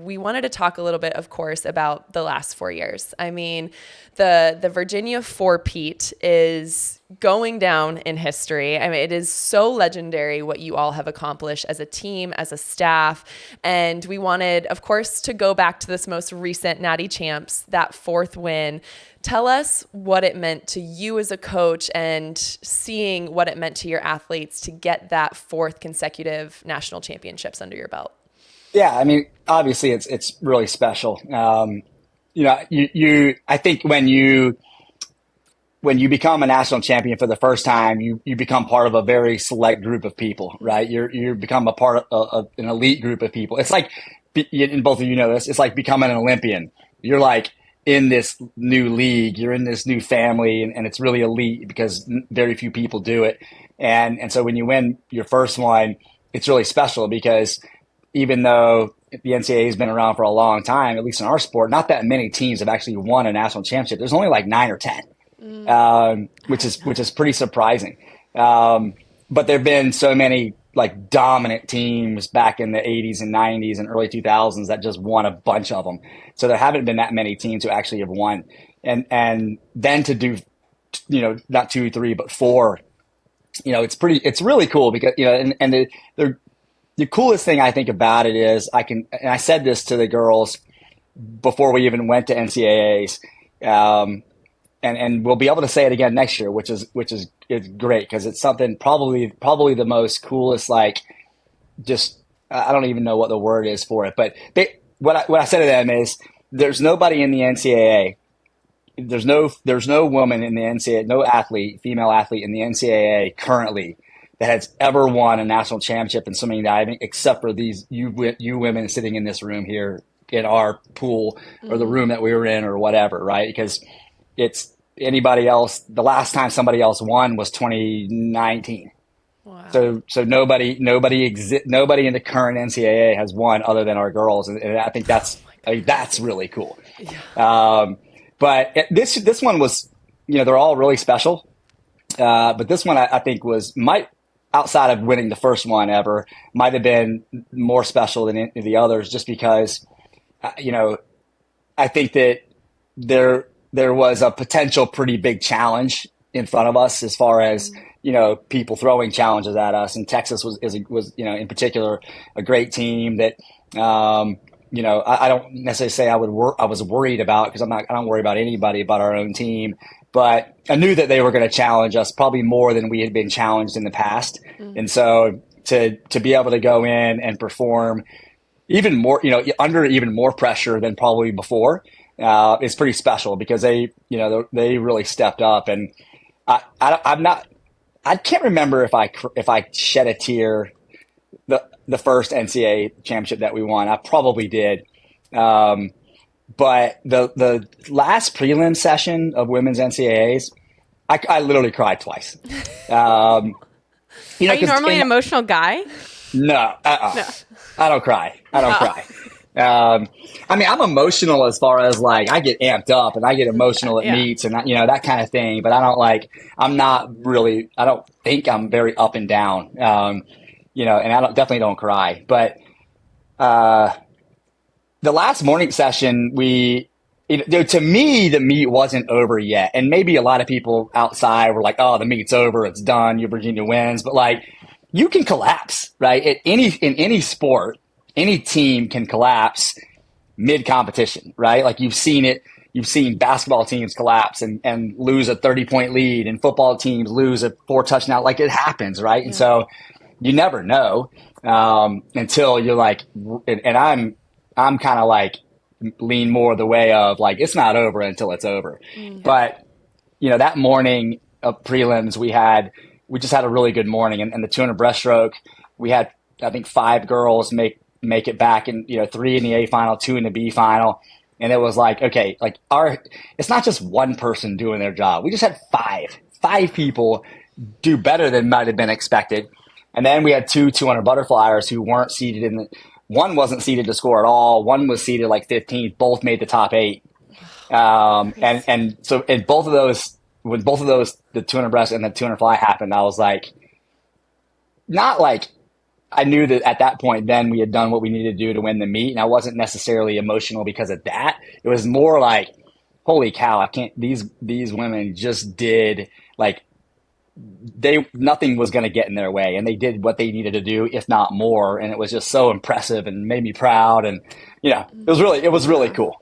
we wanted to talk a little bit, of course, about the last 4 years. I mean, the Virginia four-peat is going down in history. I mean, it is so legendary what you all have accomplished as a team, as a staff. And we wanted, of course, to go back to this most recent Natty Champs, that fourth win. Tell us what it meant to you as a coach and seeing what it meant to your athletes to get that fourth consecutive national championships under your belt. Yeah, I mean, obviously it's really special. I think when you become a national champion for the first time, you become part of a very select group of people, right? You become a part of an elite group of people. It's like, and both of you know this, it's like becoming an Olympian. You're like in this new league, you're in this new family, and it's really elite because very few people do it. And so when you win your first one, it's really special because even though the NCAA has been around for a long time, at least in our sport, not that many teams have actually won a national championship. There's only like 9 or 10, which is pretty surprising. But there've been so many like dominant teams back in the 80s and 90s and early 2000s that just won a bunch of them. So there haven't been that many teams who actually have won. And then to do, not 2, 3, but 4, it's really cool because, and the coolest thing I think about it is and I said this to the girls before we even went to NCAAs, and we'll be able to say it again next year, which is great because it's something probably the most coolest, like just, I don't even know what the word is for it, but what I said to them is there's nobody in the NCAA. There's no woman in the NCAA, no female athlete in the NCAA currently that has ever won a national championship in swimming and diving, except for you women sitting in this room here in our pool or the room that we were in or whatever, right? Because it's anybody else. The last time somebody else won was 2019. Wow. So nobody in the current NCAA has won other than our girls, and I think that's really cool. Yeah. But this one was, they're all really special. But this one I think outside of winning the first one ever, might have been more special than the others, just because, I think that there was a potential pretty big challenge in front of us as far as, people throwing challenges at us. And Texas was in particular a great team that, I don't necessarily say I was worried about, because I don't worry about anybody but our own team. But I knew that they were going to challenge us probably more than we had been challenged in the past. And so to be able to go in and perform even more, under even more pressure than probably before, is pretty special because they really stepped up. And I can't remember if I shed a tear the first NCAA championship that we won. I probably did. But the last prelim session of women's NCAAs, I literally cried twice. Are you normally an emotional guy? No, No. I don't cry. I mean, I'm emotional as far as like I get amped up and I get emotional at meets and that kind of thing. But I don't think I'm very up and down. And I definitely don't cry. But the last morning session, to me, the meet wasn't over yet. And maybe a lot of people outside were like, oh, the meet's over. It's done. Virginia wins. But like, you can collapse, right? In any sport, any team can collapse mid-competition, right? Like you've seen it. You've seen basketball teams collapse and lose a 30-point lead, and football teams lose a 4-touchdown. Like it happens, right? Yeah. And so you never know until you're like, and I'm kind of like lean more the way of like, it's not over until it's over. Mm-hmm. But, that morning of prelims, we just had a really good morning. And the 200 breaststroke, we had, I think, 5 girls make it back, and, 3 in the A final, 2 in the B final. And it was like, okay, like it's not just one person doing their job. We just had 5 people do better than might have been expected. And then we had 2 200 butterflyers who weren't seated one wasn't seated to score at all. One was seated like 15th. Both made the top 8. And so in both of those, when both of those, the 200 breast and the 200 fly happened, I was like, not like I knew that at that point, then we had done what we needed to do to win the meet. And I wasn't necessarily emotional because of that. It was more like, holy cow, I can't, these women just did like, nothing was going to get in their way, and they did what they needed to do, if not more. And it was just so impressive and made me proud. And, it was really cool.